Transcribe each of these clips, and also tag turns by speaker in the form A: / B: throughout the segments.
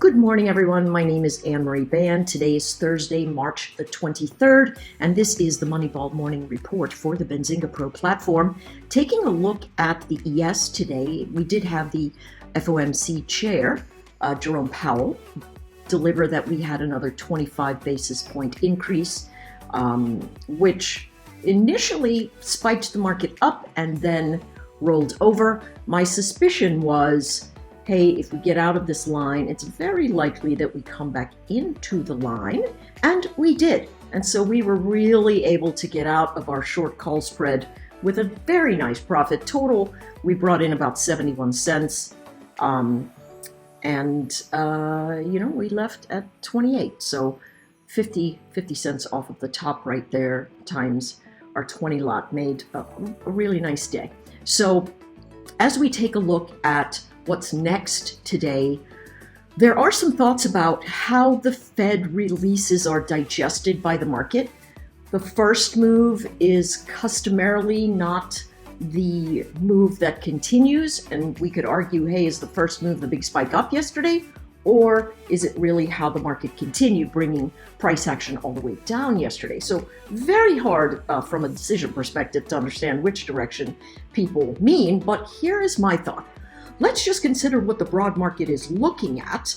A: Good morning, everyone. My name is Anne-Marie Band. Today is Thursday, March the 23rd, and this is the Moneyball Morning Report for the Benzinga Pro platform. Taking a look at the ES today, we did have the FOMC chair, Jerome Powell, deliver that we had another 25 basis point increase, which initially spiked the market up and then rolled over. My suspicion was, hey, if we get out of this line, it's very likely that we come back into the line, and we did. And so we were really able to get out of our short call spread with a very nice profit. Total, we brought in about 71 cents, we left at 28. So 50 cents off of the top right there times our 20 lot made a really nice day. So as we take a look at what's next today, there are some thoughts about how the Fed releases are digested by the market. The first move is customarily not the move that continues, and we could argue, hey, is the first move the big spike up yesterday, or is it really how the market continued bringing price action all the way down yesterday? So very hard from a decision perspective to understand which direction people mean, but here is my thought. Let's just consider what the broad market is looking at,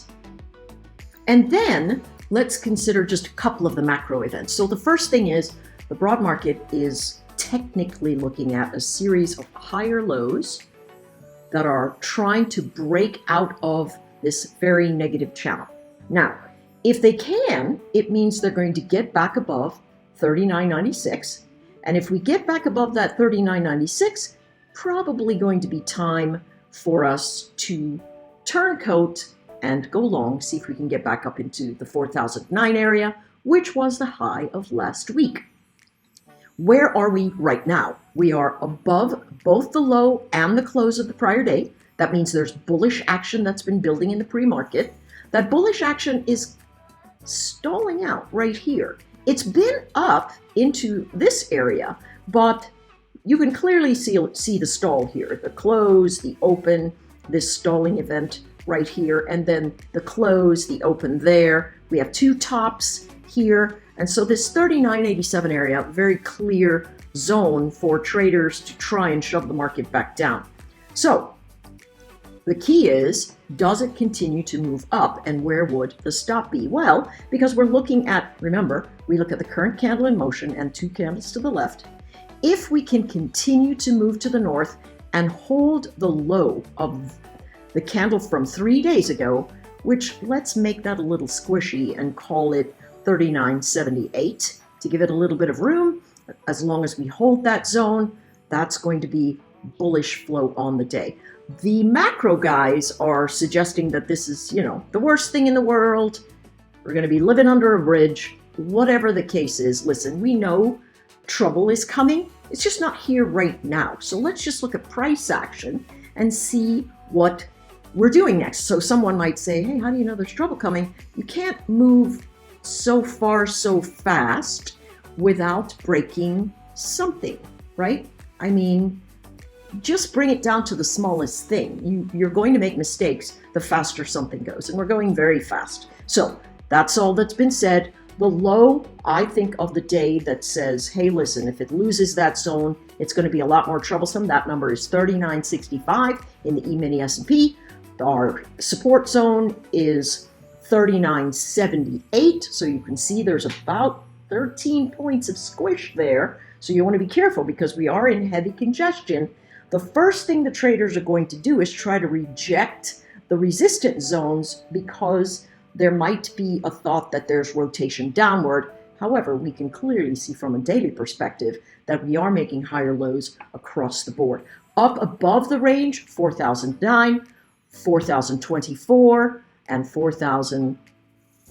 A: and then let's consider just a couple of the macro events. So the first thing is the broad market is technically looking at a series of higher lows that are trying to break out of this very negative channel. Now, if they can, it means they're going to get back above 39.96, and if we get back above that 39.96, probably going to be time for us to turncoat and go long, see if we can get back up into the 4,009 area, which was the high of last week. Where are we right now? We are above both the low and the close of the prior day. That means there's bullish action that's been building in the pre-market. That bullish action is stalling out right here. It's been up into this area, but you can clearly see the stall here, the close, the open, this stalling event right here, and then the close, the open there. We have two tops here. And so this 39.87 area, very clear zone for traders to try and shove the market back down. So the key is, does it continue to move up, and where would the stop be? Well, because we're looking at, remember, we look at the current candle in motion and two candles to the left. If we can continue to move to the north and hold the low of the candle from 3 days ago, which let's make that a little squishy and call it 39.78 to give it a little bit of room, as long as we hold that zone, that's going to be bullish flow on the day. The macro guys are suggesting that this is, the worst thing in the world. We're going to be living under a bridge. Whatever the case is, listen, we know trouble is coming. It's just not here right now. So let's just look at price action and see what we're doing next. So someone might say, hey, how do you know there's trouble coming? You can't move so far so fast without breaking something, right? I mean, just bring it down to the smallest thing. You're going to make mistakes the faster something goes, and we're going very fast. So that's all that's been said. The low, I think, of the day that says, hey, listen, if it loses that zone, it's going to be a lot more troublesome. That number is 39.65 in the E-mini S&P. Our support zone is 39.78. So you can see there's about 13 points of squish there. So you want to be careful because we are in heavy congestion. The first thing the traders are going to do is try to reject the resistant zones because there might be a thought that there's rotation downward. However, we can clearly see from a daily perspective that we are making higher lows across the board. Up above the range, 4,009, 4,024, and 4,000.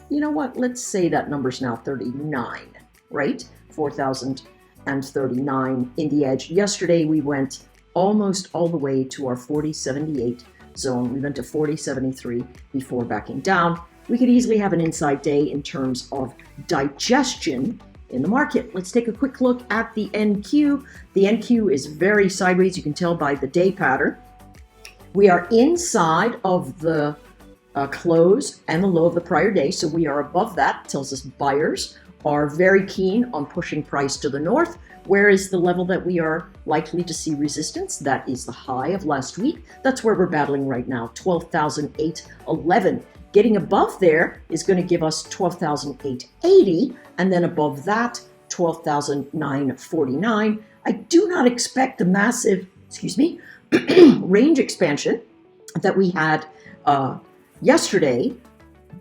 A: You know what? Let's say that number's now 39, right? 4,039 in the edge. Yesterday, we went almost all the way to our 40.78 zone. We went to 40.73 before backing down. We could easily have an inside day in terms of digestion in the market. Let's take a quick look at the NQ. The NQ is very sideways. You can tell by the day pattern. We are inside of the close and the low of the prior day. So we are above that. Tells us buyers are very keen on pushing price to the north. Where is the level that we are likely to see resistance? That is the high of last week. That's where we're battling right now, 12,811. Getting above there is going to give us 12,880, and then above that, 12,949. I do not expect the massive, range expansion that we had yesterday,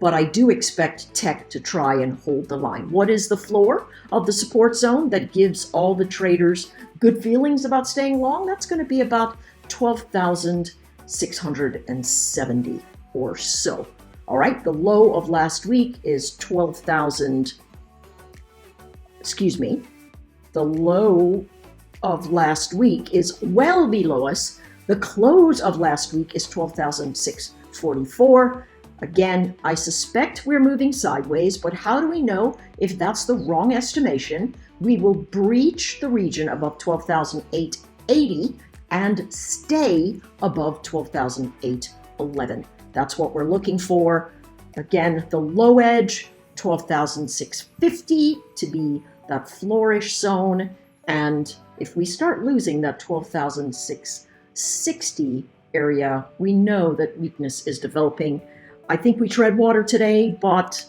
A: but I do expect tech to try and hold the line. What is the floor of the support zone that gives all the traders good feelings about staying long? That's going to be about 12,670 or so. All right, the low of last week is 12,000. The low of last week is well below us. The close of last week is 12,644. Again, I suspect we're moving sideways, but how do we know if that's the wrong estimation? We will breach the region above 12,880 and stay above 12,811. That's what we're looking for. Again, the low edge, 12,650 to be that flourish zone. And if we start losing that 12,660 area, we know that weakness is developing. I think we tread water today, but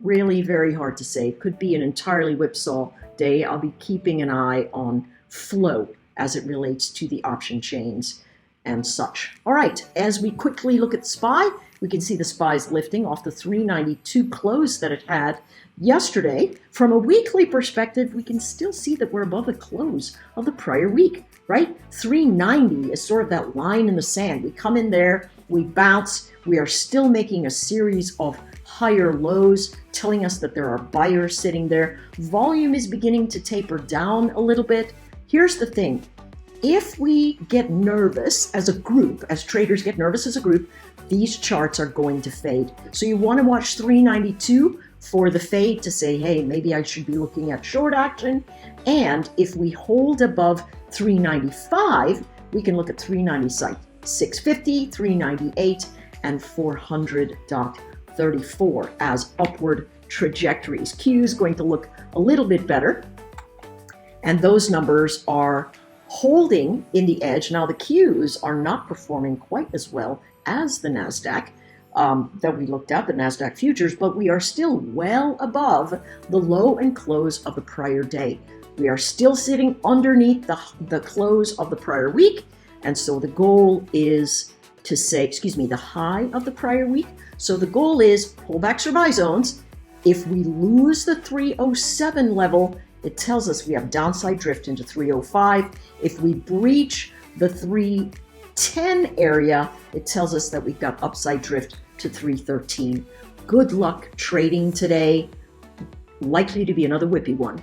A: really very hard to say. It could be an entirely whipsaw day. I'll be keeping an eye on flow as it relates to the option chains and such. All right, as we quickly look at the SPY, we can see the SPY's lifting off the 392 close that it had yesterday. From a weekly perspective, we can still see that we're above the close of the prior week, right? 390 is sort of that line in the sand. We come in there, we bounce, we are still making a series of higher lows, telling us that there are buyers sitting there. Volume is beginning to taper down a little bit. Here's the thing. If we get nervous as a group, as traders get nervous as a group, these charts are going to fade. So you want to watch 392 for the fade to say, hey, maybe I should be looking at short action. And if we hold above 395, we can look at 396.50, 398, and 400.34 as upward trajectories. Q is going to look a little bit better. And those numbers are holding in the edge. Now the Qs are not performing quite as well as the NASDAQ that we looked at, the NASDAQ futures, but we are still well above the low and close of the prior day. We are still sitting underneath the close of the prior week. And so the goal is to say, the high of the prior week. So the goal is pullbacks or buy zones. If we lose the 307 level, it tells us we have downside drift into 305. If we breach the 310 area, it tells us that we've got upside drift to 313. Good luck trading today. Likely to be another whippy one.